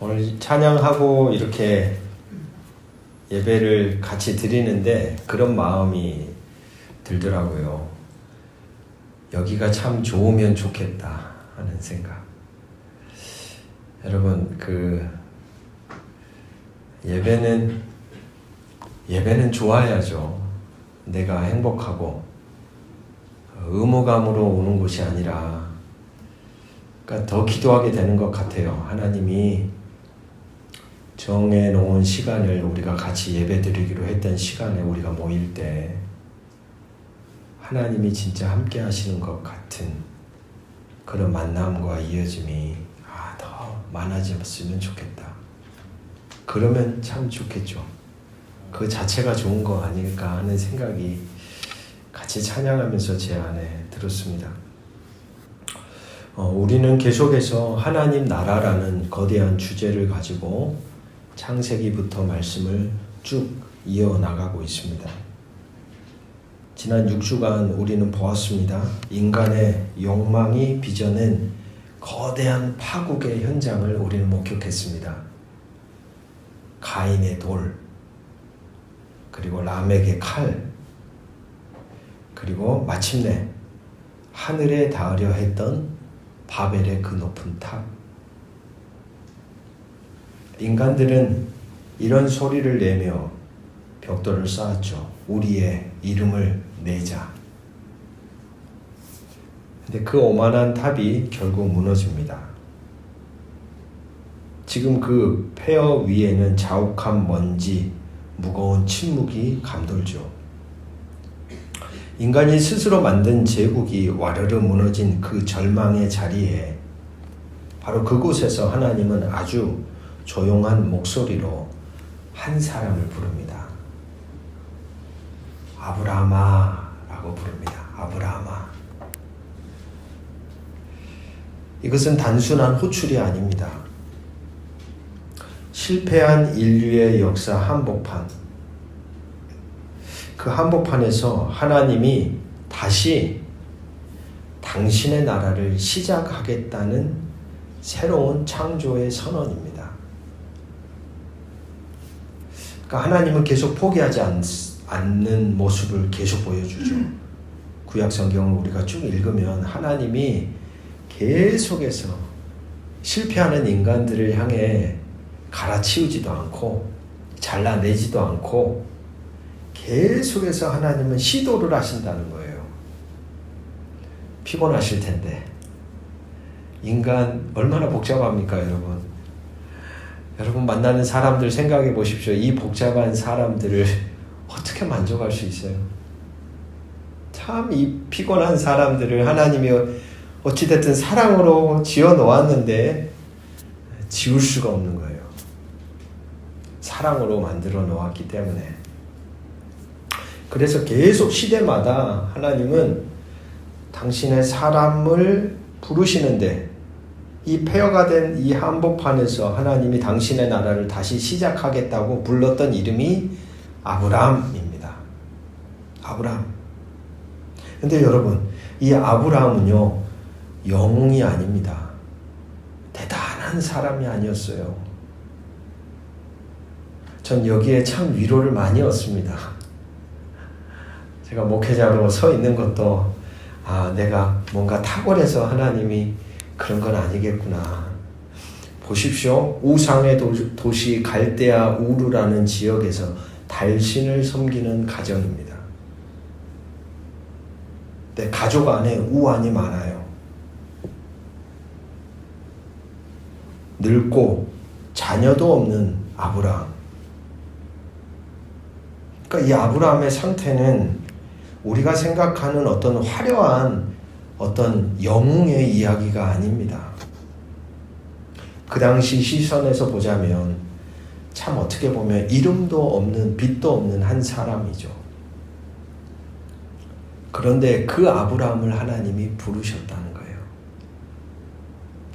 오늘 찬양하고 이렇게 예배를 같이 드리는데 그런 마음이 들더라고요. 여기가 참 좋으면 좋겠다 하는 생각. 여러분, 예배는 좋아야죠. 내가 행복하고 의무감으로 오는 곳이 아니라, 그러니까 더 기도하게 되는 것 같아요. 하나님이 정해놓은 시간을 우리가 같이 예배드리기로 했던 시간에 우리가 모일 때 하나님이 진짜 함께 하시는 것 같은 그런 만남과 이어짐이 더 많아졌으면 좋겠다. 그러면 참 좋겠죠. 그 자체가 좋은 거 아닐까 하는 생각이 같이 찬양하면서 제 안에 들었습니다. 우리는 계속해서 하나님 나라라는 거대한 주제를 가지고 창세기부터 말씀을 쭉 이어나가고 있습니다. 지난 6주간 우리는 보았습니다. 인간의 욕망이 빚어낸 거대한 파국의 현장을 우리는 목격했습니다. 가인의 돌, 그리고 라멕의 칼, 그리고 마침내 하늘에 닿으려 했던 바벨의 그 높은 탑. 인간들은 이런 소리를 내며 벽돌을 쌓았죠. 우리의 이름을 내자. 근데 그 오만한 탑이 결국 무너집니다. 지금 그 폐허 위에는 자욱한 먼지, 무거운 침묵이 감돌죠. 인간이 스스로 만든 제국이 와르르 무너진 그 절망의 자리에 바로 그곳에서 하나님은 아주 조용한 목소리로 한 사람을 부릅니다. 아브라함아 라고 부릅니다. 아브라함아. 이것은 단순한 호출이 아닙니다. 실패한 인류의 역사 한복판, 그 한복판에서 하나님이 다시 당신의 나라를 시작하겠다는 새로운 창조의 선언입니다. 그러니까 하나님은 계속 포기하지 않는 모습을 계속 보여주죠. 구약 성경을 우리가 쭉 읽으면 하나님이 계속해서 실패하는 인간들을 향해 갈아치우지도 않고 잘라내지도 않고 계속해서 하나님은 시도를 하신다는 거예요. 피곤하실 텐데. 인간 얼마나 복잡합니까, 여러분? 여러분 만나는 사람들 생각해 보십시오. 이 복잡한 사람들을 어떻게 만족할 수 있어요? 참 이 피곤한 사람들을 하나님이 어찌됐든 사랑으로 지어 놓았는데 지울 수가 없는 거예요. 사랑으로 만들어 놓았기 때문에. 그래서 계속 시대마다 하나님은 당신의 사람을 부르시는데 이 폐허가 된 이 한복판에서 하나님이 당신의 나라를 다시 시작하겠다고 불렀던 이름이 아브라함입니다. 아브라함. 근데 여러분, 이 아브라함은요, 영웅이 아닙니다. 대단한 사람이 아니었어요. 전 여기에 참 위로를 많이 얻습니다. 제가 목회자로 서 있는 것도 내가 뭔가 탁월해서 하나님이 그런 건 아니겠구나. 보십시오. 우상의 도시 갈대아 우르라는 지역에서 달신을 섬기는 가정입니다. 근데 가족 안에 우환이 많아요. 늙고 자녀도 없는 아브라함. 그러니까 이 아브라함의 상태는 우리가 생각하는 어떤 화려한 어떤 영웅의 이야기가 아닙니다. 그 당시 시선에서 보자면 참 어떻게 보면 이름도 없는 빛도 없는 한 사람이죠. 그런데 그 아브라함을 하나님이 부르셨다는 거예요.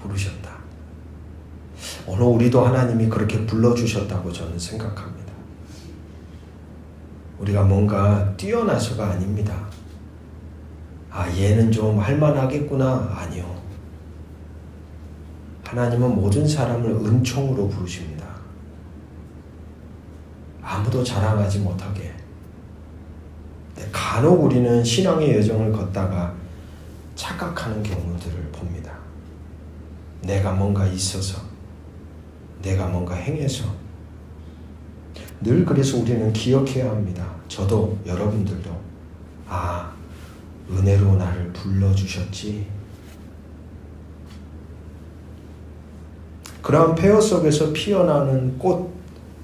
부르셨다. 오늘 우리도 하나님이 그렇게 불러주셨다고 저는 생각합니다. 우리가 뭔가 뛰어나서가 아닙니다. 얘는 좀 할만하겠구나. 아니요. 하나님은 모든 사람을 은총으로 부르십니다. 아무도 자랑하지 못하게. 간혹 우리는 신앙의 여정을 걷다가 착각하는 경우들을 봅니다. 내가 뭔가 있어서, 내가 뭔가 행해서. 늘 그래서 우리는 기억해야 합니다. 저도 여러분들도 은혜로 나를 불러주셨지. 그러한 폐허 속에서 피어나는 꽃,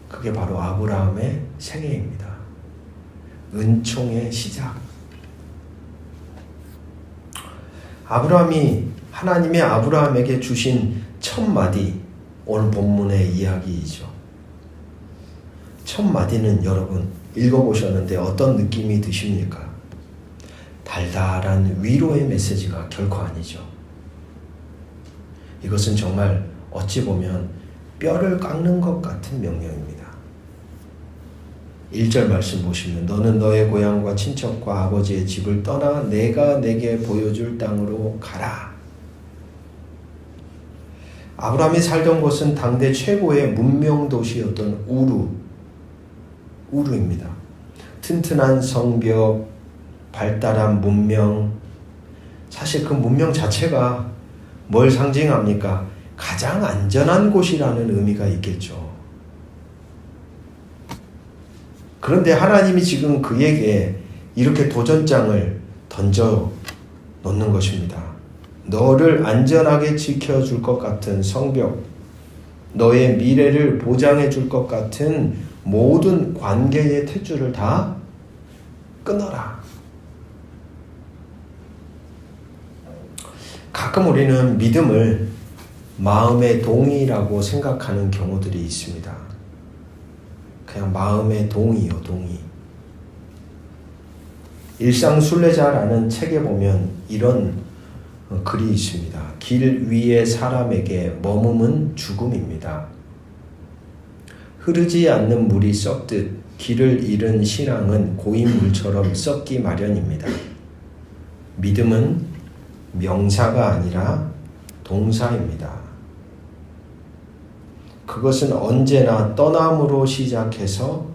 그게 바로 아브라함의 생애입니다. 은총의 시작. 하나님이 아브라함에게 주신 첫 마디, 오늘 본문의 이야기이죠. 첫 마디는 여러분 읽어보셨는데 어떤 느낌이 드십니까? 달달한 위로의 메시지가 결코 아니죠. 이것은 정말 어찌 보면 뼈를 깎는 것 같은 명령입니다. 1절 말씀 보시면 너는 너의 고향과 친척과 아버지의 집을 떠나 내가 내게 보여줄 땅으로 가라. 아브라함이 살던 곳은 당대 최고의 문명 도시였던 우르입니다. 튼튼한 성벽, 발달한 문명, 사실 그 문명 자체가 뭘 상징합니까? 가장 안전한 곳이라는 의미가 있겠죠. 그런데 하나님이 지금 그에게 이렇게 도전장을 던져 놓는 것입니다. 너를 안전하게 지켜줄 것 같은 성벽, 너의 미래를 보장해 줄 것 같은 모든 관계의 탯줄을 다 끊어라. 가끔 우리는 믿음을 마음의 동의라고 생각하는 경우들이 있습니다. 그냥 마음의 동의요, 동의. 일상순례자라는 책에 보면 이런 글이 있습니다. 길 위의 사람에게 머금은 죽음입니다. 흐르지 않는 물이 썩듯 길을 잃은 신앙은 고인 물처럼 썩기 마련입니다. 믿음은 명사가 아니라 동사입니다. 그것은 언제나 떠남으로 시작해서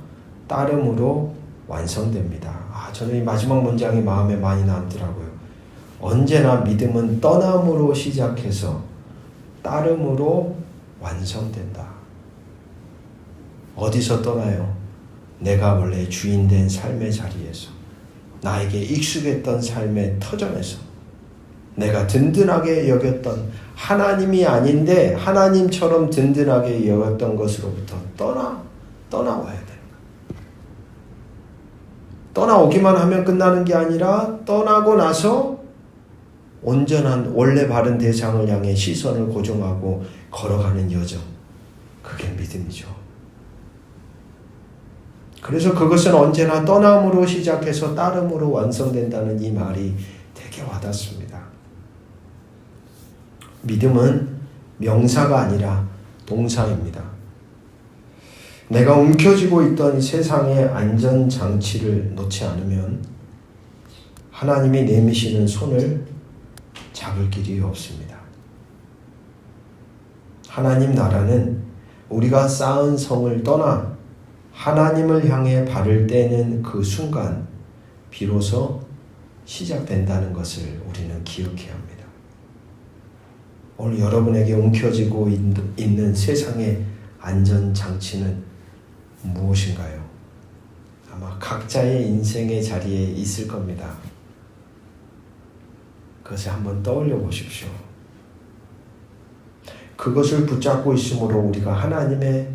따름으로 완성됩니다. 저는 이 마지막 문장이 마음에 많이 남더라고요. 언제나 믿음은 떠남으로 시작해서 따름으로 완성된다. 어디서 떠나요? 내가 원래 주인된 삶의 자리에서, 나에게 익숙했던 삶의 터전에서, 내가 든든하게 여겼던 하나님이 아닌데 하나님처럼 든든하게 여겼던 것으로부터 떠나와야 됩니다. 떠나오기만 하면 끝나는 게 아니라 떠나고 나서 온전한 원래 바른 대상을 향해 시선을 고정하고 걸어가는 여정, 그게 믿음이죠. 그래서 그것은 언제나 떠남으로 시작해서 따름으로 완성된다는 이 말이 되게 와닿습니다. 믿음은 명사가 아니라 동사입니다. 내가 움켜쥐고 있던 세상의 안전장치를 놓지 않으면 하나님이 내미시는 손을 잡을 길이 없습니다. 하나님 나라는 우리가 쌓은 성을 떠나 하나님을 향해 발을 떼는 그 순간 비로소 시작된다는 것을 우리는 기억해야 합니다. 오늘 여러분에게 움켜쥐고 있는 세상의 안전장치는 무엇인가요? 아마 각자의 인생의 자리에 있을 겁니다. 그것을 한번 떠올려 보십시오. 그것을 붙잡고 있으므로 우리가 하나님의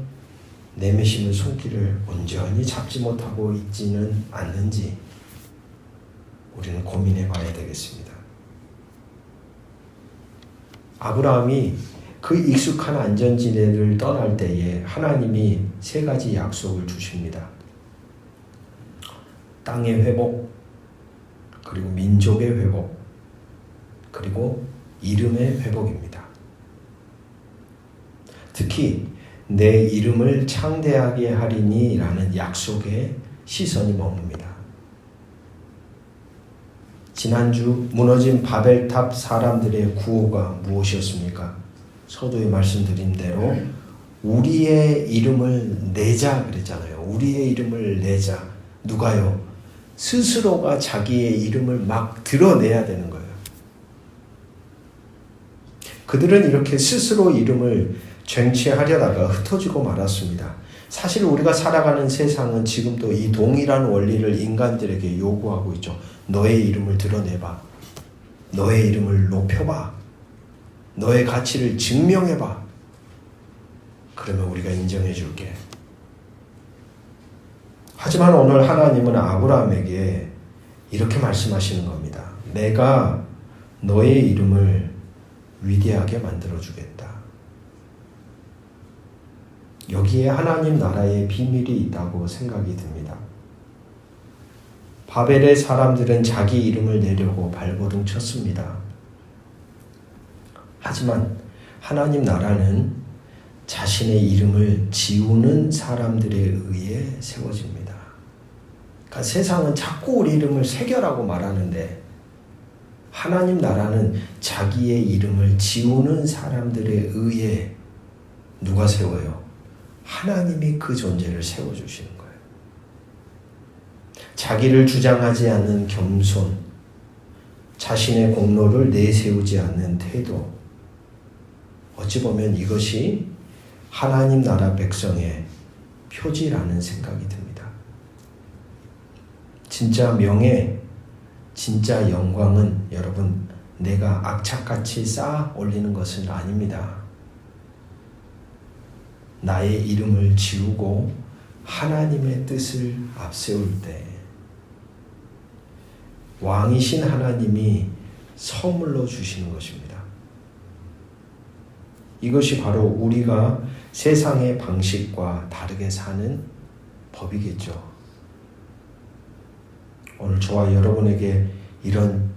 내미시는 손길을 온전히 잡지 못하고 있지는 않는지 우리는 고민해 봐야 되겠습니다. 아브라함이 그 익숙한 안전지대를 떠날 때에 하나님이 3가지 약속을 주십니다. 땅의 회복, 그리고 민족의 회복, 그리고 이름의 회복입니다. 특히 내 이름을 창대하게 하리니 라는 약속에 시선이 머뭅니다. 지난주 무너진 바벨탑 사람들의 구호가 무엇이었습니까? 서두에 말씀드린 대로 우리의 이름을 내자 그랬잖아요. 우리의 이름을 내자. 누가요? 스스로가 자기의 이름을 막 드러내야 되는 거예요. 그들은 이렇게 스스로 이름을 쟁취하려다가 흩어지고 말았습니다. 사실 우리가 살아가는 세상은 지금도 이 동일한 원리를 인간들에게 요구하고 있죠. 너의 이름을 드러내봐. 너의 이름을 높여봐. 너의 가치를 증명해봐. 그러면 우리가 인정해 줄게. 하지만 오늘 하나님은 아브라함에게 이렇게 말씀하시는 겁니다. 내가 너의 이름을 위대하게 만들어 주겠다. 여기에 하나님 나라의 비밀이 있다고 생각이 듭니다. 바벨의 사람들은 자기 이름을 내려고 발버둥 쳤습니다. 하지만 하나님 나라는 자신의 이름을 지우는 사람들에 의해 세워집니다. 그러니까 세상은 자꾸 우리 이름을 새겨라고 말하는데 하나님 나라는 자기의 이름을 지우는 사람들에 의해 누가 세워요? 하나님이 그 존재를 세워주시는 거예요. 자기를 주장하지 않는 겸손, 자신의 공로를 내세우지 않는 태도, 어찌 보면 이것이 하나님 나라 백성의 표지라는 생각이 듭니다. 진짜 명예, 진짜 영광은 여러분 내가 악착같이 쌓아 올리는 것은 아닙니다. 나의 이름을 지우고 하나님의 뜻을 앞세울 때 왕이신 하나님이 선물로 주시는 것입니다. 이것이 바로 우리가 세상의 방식과 다르게 사는 법이겠죠. 오늘 저와 여러분에게 이런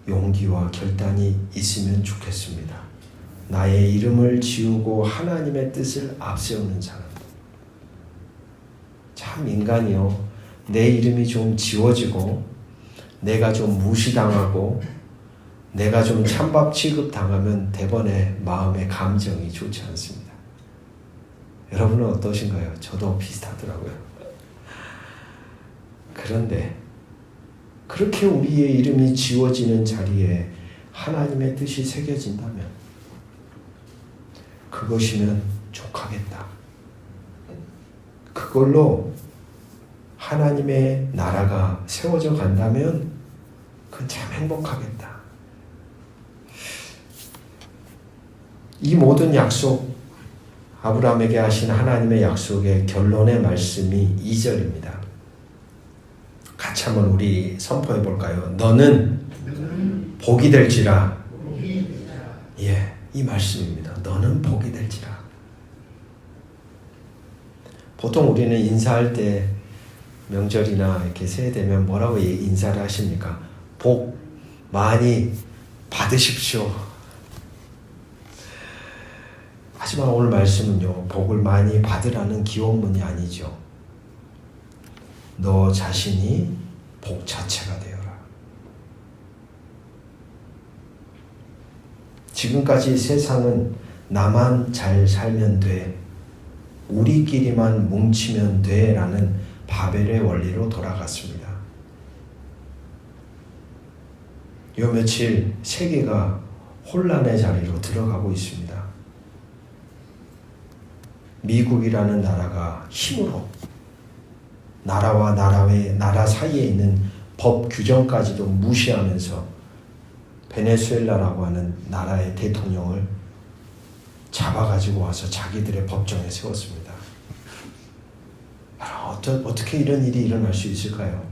용기와 결단이 있으면 좋겠습니다. 나의 이름을 지우고 하나님의 뜻을 앞세우는 사람. 참 인간이요. 내 이름이 좀 지워지고 내가 좀 무시당하고 내가 좀 찬밥 취급당하면 대번에 마음의 감정이 좋지 않습니다. 여러분은 어떠신가요? 저도 비슷하더라고요. 그런데 그렇게 우리의 이름이 지워지는 자리에 하나님의 뜻이 새겨진다면 그것이면 족하겠다. 그걸로 하나님의 나라가 세워져 간다면 그건 참 행복하겠다. 이 모든 약속, 아브라함에게 하신 하나님의 약속의 결론의 말씀이 2절입니다. 같이 한번 우리 선포해 볼까요? 너는 복이 될지라. 예, 이 말씀입니다. 너는 복이 될지라. 보통 우리는 인사할 때 명절이나 이렇게 새해 되면 뭐라고 인사를 하십니까? 복 많이 받으십시오. 하지만 오늘 말씀은요, 복을 많이 받으라는 기원문이 아니죠. 너 자신이 복 자체가 되어라. 지금까지 세상은 나만 잘 살면 돼, 우리끼리만 뭉치면 돼 라는 바벨의 원리로 돌아갔습니다. 요 며칠 세계가 혼란의 자리로 들어가고 있습니다. 미국이라는 나라가 힘으로 나라와 나라 사이에 있는 법 규정까지도 무시하면서 베네수엘라라고 하는 나라의 대통령을 잡아가지고 와서 자기들의 법정에 세웠습니다. 어떻게 이런 일이 일어날 수 있을까요?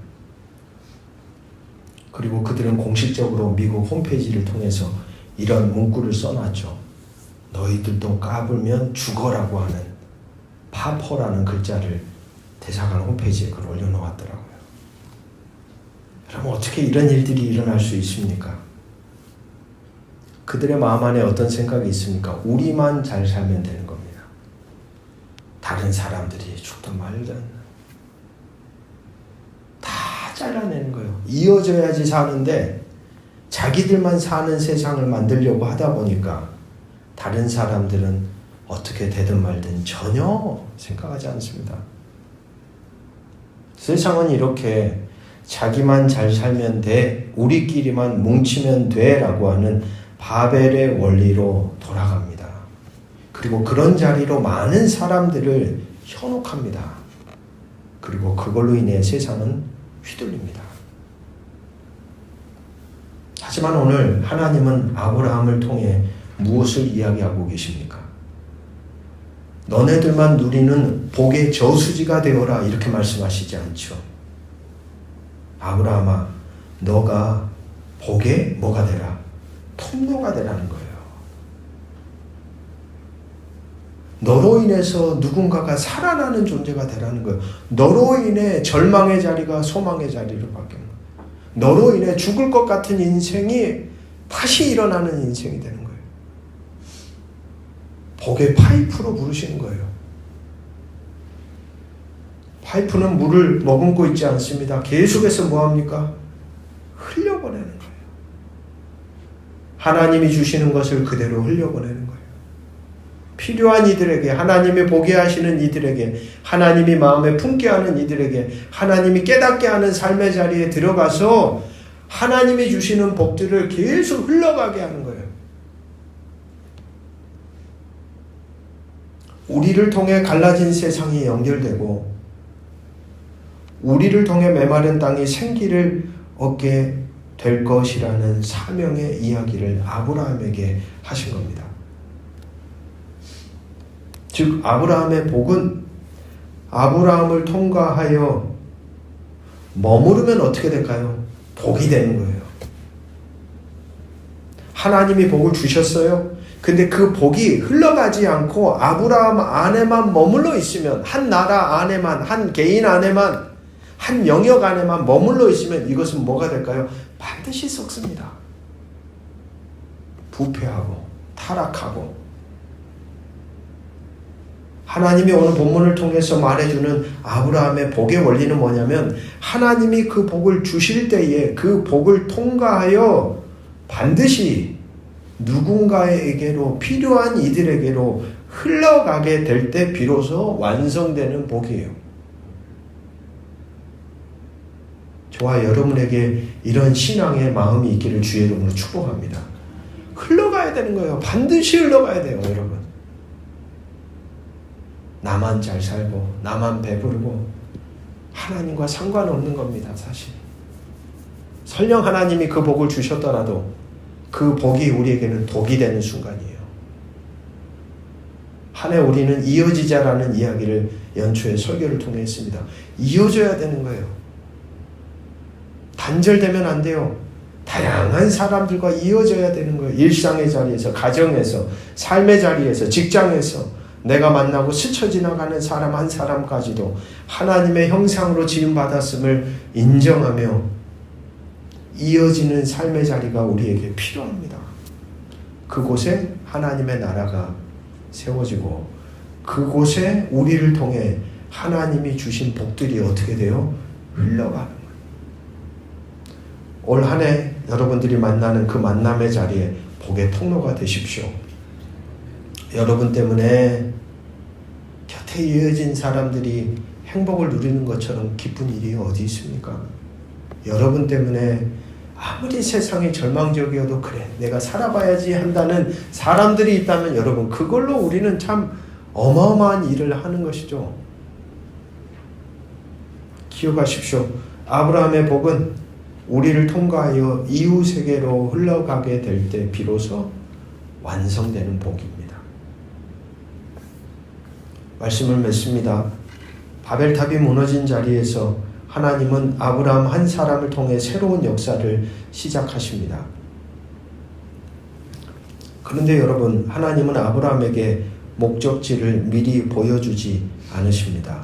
그리고 그들은 공식적으로 미국 홈페이지를 통해서 이런 문구를 써놨죠. 너희들도 까불면 죽어라고 하는 파퍼라는 글자를 대사관 홈페이지에 그걸 올려놓았더라고요. 그럼 어떻게 이런 일들이 일어날 수 있습니까? 그들의 마음 안에 어떤 생각이 있습니까? 우리만 잘 살면 되는 겁니다. 다른 사람들이 죽든 말든 다 잘라내는 거예요. 이어져야지 사는데 자기들만 사는 세상을 만들려고 하다 보니까 다른 사람들은 어떻게 되든 말든 전혀 생각하지 않습니다. 세상은 이렇게 자기만 잘 살면 돼, 우리끼리만 뭉치면 돼 라고 하는 바벨의 원리로 돌아갑니다. 그리고 그런 자리로 많은 사람들을 현혹합니다. 그리고 그걸로 인해 세상은 휘둘립니다. 하지만 오늘 하나님은 아브라함을 통해 무엇을 이야기하고 계십니까? 너네들만 누리는 복의 저수지가 되어라 이렇게 말씀하시지 않죠. 아브라함아, 너가 복의 뭐가 되라? 통로가 되라는 거예요. 너로 인해서 누군가가 살아나는 존재가 되라는 거예요. 너로 인해 절망의 자리가 소망의 자리로 바뀌는 거예요. 너로 인해 죽을 것 같은 인생이 다시 일어나는 인생이 되는 거예요. 복의 파이프로 부르시는 거예요. 파이프는 물을 머금고 있지 않습니다. 계속해서 뭐합니까? 흘려보내는 거예요. 하나님이 주시는 것을 그대로 흘려보내는 거예요. 필요한 이들에게, 하나님이 보게 하시는 이들에게, 하나님이 마음에 품게 하는 이들에게, 하나님이 깨닫게 하는 삶의 자리에 들어가서 하나님이 주시는 복들을 계속 흘러가게 하는 거예요. 우리를 통해 갈라진 세상이 연결되고 우리를 통해 메마른 땅이 생기를 얻게 될 것이라는 사명의 이야기를 아브라함에게 하신 겁니다. 즉 아브라함의 복은 아브라함을 통과하여 머무르면 어떻게 될까요? 복이 되는 거예요. 하나님이 복을 주셨어요. 근데 그 복이 흘러가지 않고 아브라함 안에만 머물러 있으면, 한 나라 안에만, 한 개인 안에만, 한 영역 안에만 머물러 있으면 이것은 뭐가 될까요? 반드시 썩습니다. 부패하고 타락하고. 하나님이 오늘 본문을 통해서 말해주는 아브라함의 복의 원리는 뭐냐면, 하나님이 그 복을 주실 때에 그 복을 통과하여 반드시 누군가에게로, 필요한 이들에게로 흘러가게 될 때 비로소 완성되는 복이에요. 저와 여러분에게 이런 신앙의 마음이 있기를 주의 이름으로 축복합니다. 흘러가야 되는 거예요. 반드시 흘러가야 돼요, 여러분. 나만 잘 살고 나만 배부르고 하나님과 상관없는 겁니다, 사실. 설령 하나님이 그 복을 주셨더라도 그 복이 우리에게는 독이 되는 순간이에요. 한 해 우리는 이어지자라는 이야기를 연초에 설교를 통해 했습니다. 이어져야 되는 거예요. 단절되면 안 돼요. 다양한 사람들과 이어져야 되는 거예요. 일상의 자리에서, 가정에서, 삶의 자리에서, 직장에서 내가 만나고 스쳐 지나가는 사람 한 사람까지도 하나님의 형상으로 지음받았음을 인정하며 이어지는 삶의 자리가 우리에게 필요합니다. 그곳에 하나님의 나라가 세워지고 그곳에 우리를 통해 하나님이 주신 복들이 어떻게 돼요? 흘러가는 거예요. 올 한 해 여러분들이 만나는 그 만남의 자리에 복의 통로가 되십시오. 여러분 때문에 곁에 이어진 사람들이 행복을 누리는 것처럼 기쁜 일이 어디 있습니까? 여러분 때문에 아무리 세상이 절망적이어도 그래, 내가 살아봐야지 한다는 사람들이 있다면 여러분, 그걸로 우리는 참 어마어마한 일을 하는 것이죠. 기억하십시오. 아브라함의 복은 우리를 통과하여 이웃에게로 흘러가게 될 때 비로소 완성되는 복입니다. 말씀을 맺습니다. 바벨탑이 무너진 자리에서 하나님은 아브라함 한 사람을 통해 새로운 역사를 시작하십니다. 그런데 여러분, 하나님은 아브라함에게 목적지를 미리 보여주지 않으십니다.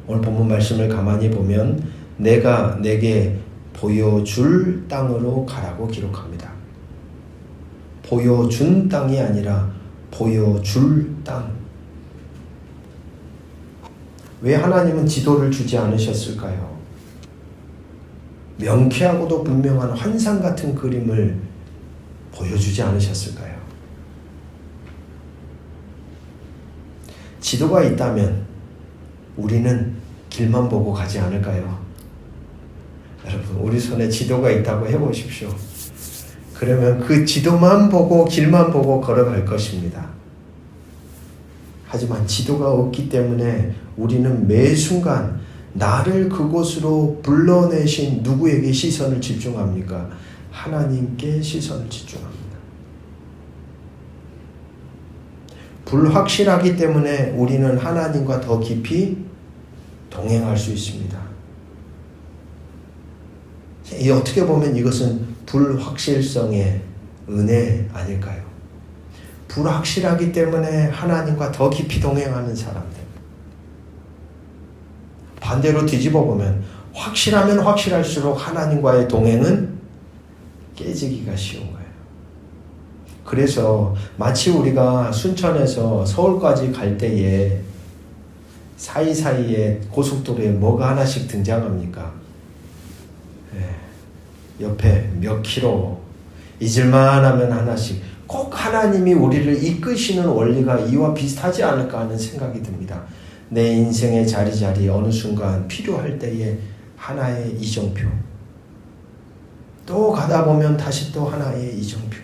오늘 본문 말씀을 가만히 보면 내가 내게 보여줄 땅으로 가라고 기록합니다. 보여준 땅이 아니라 보여줄 땅. 왜 하나님은 지도를 주지 않으셨을까요? 명쾌하고도 분명한 환상 같은 그림을 보여주지 않으셨을까요? 지도가 있다면 우리는 길만 보고 가지 않을까요? 여러분, 우리 손에 지도가 있다고 해보십시오. 그러면 그 지도만 보고 길만 보고 걸어갈 것입니다. 하지만 지도가 없기 때문에 우리는 매 순간 나를 그곳으로 불러내신 누구에게 시선을 집중합니까? 하나님께 시선을 집중합니다. 불확실하기 때문에 우리는 하나님과 더 깊이 동행할 수 있습니다. 어떻게 보면 이것은 불확실성의 은혜 아닐까요? 불확실하기 때문에 하나님과 더 깊이 동행하는 사람들. 반대로 뒤집어 보면 확실하면 확실할수록 하나님과의 동행은 깨지기가 쉬운 거예요. 그래서 마치 우리가 순천에서 서울까지 갈 때에 사이사이에 고속도로에 뭐가 하나씩 등장합니까? 옆에 몇 킬로 잊을만 하면 하나씩 꼭 하나님이 우리를 이끄시는 원리가 이와 비슷하지 않을까 하는 생각이 듭니다. 내 인생의 자리자리 어느 순간 필요할 때에 하나의 이정표, 또 가다 보면 다시 또 하나의 이정표.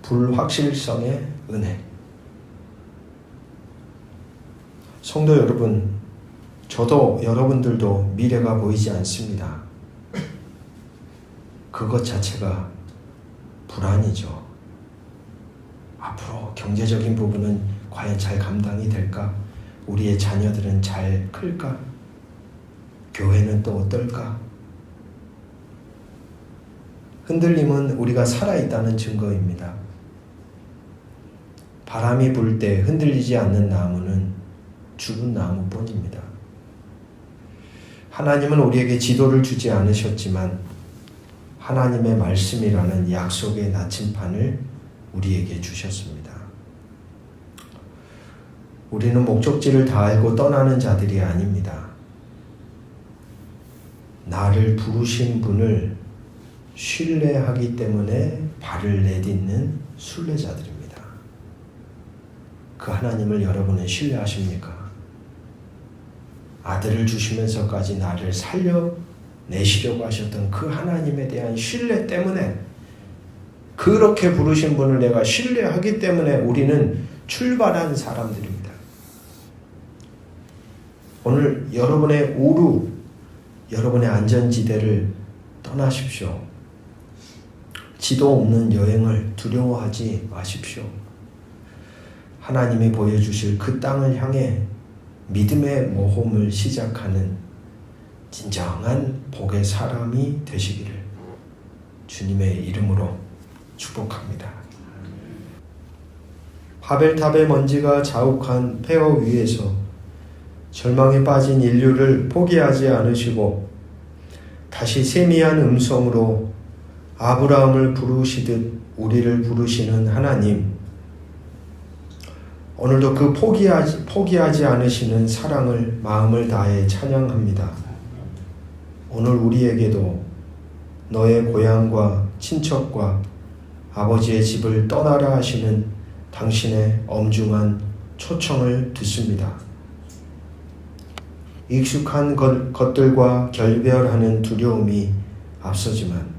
불확실성의 은혜. 성도 여러분, 저도 여러분들도 미래가 보이지 않습니다. 그것 자체가 불안이죠. 앞으로 경제적인 부분은 과연 잘 감당이 될까? 우리의 자녀들은 잘 클까? 교회는 또 어떨까? 흔들림은 우리가 살아있다는 증거입니다. 바람이 불 때 흔들리지 않는 나무는 죽은 나무뿐입니다. 하나님은 우리에게 지도를 주지 않으셨지만 하나님의 말씀이라는 약속의 나침판을 우리에게 주셨습니다. 우리는 목적지를 다 알고 떠나는 자들이 아닙니다. 나를 부르신 분을 신뢰하기 때문에 발을 내딛는 순례자들입니다. 그 하나님을 여러분은 신뢰하십니까? 아들을 주시면서까지 나를 살려내시려고 하셨던 그 하나님에 대한 신뢰 때문에, 그렇게 부르신 분을 내가 신뢰하기 때문에 우리는 출발한 사람들입니다. 오늘 여러분의 우루, 여러분의 안전지대를 떠나십시오. 지도 없는 여행을 두려워하지 마십시오. 하나님이 보여주실 그 땅을 향해 믿음의 모험을 시작하는 진정한 복의 사람이 되시기를 주님의 이름으로 축복합니다. 바벨탑의 먼지가 자욱한 폐허 위에서 절망에 빠진 인류를 포기하지 않으시고 다시 세미한 음성으로 아브라함을 부르시듯 우리를 부르시는 하나님, 오늘도 그 포기하지 않으시는 사랑을 마음을 다해 찬양합니다. 오늘 우리에게도 너의 고향과 친척과 아버지의 집을 떠나라 하시는 당신의 엄중한 초청을 듣습니다. 익숙한 것들과 결별하는 두려움이 앞서지만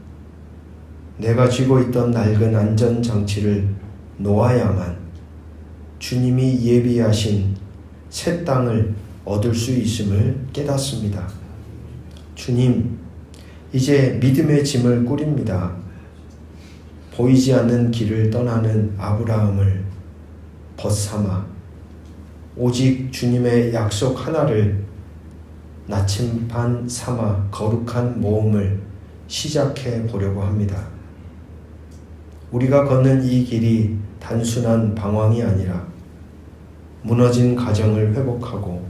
내가 쥐고 있던 낡은 안전장치를 놓아야만 주님이 예비하신 새 땅을 얻을 수 있음을 깨닫습니다. 주님, 이제 믿음의 짐을 꾸립니다. 보이지 않는 길을 떠나는 아브라함을 벗삼아 오직 주님의 약속 하나를 나침반 삼아 거룩한 모험을 시작해 보려고 합니다. 우리가 걷는 이 길이 단순한 방황이 아니라 무너진 가정을 회복하고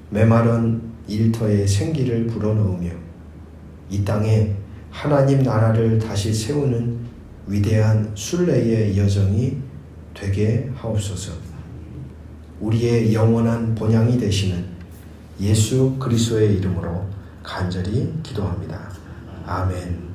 메마른 일터에 생기를 불어넣으며 이 땅에 하나님 나라를 다시 세우는 위대한 순례의 여정이 되게 하옵소서. 우리의 영원한 본향이 되시는 예수 그리스도의 이름으로 간절히 기도합니다. 아멘.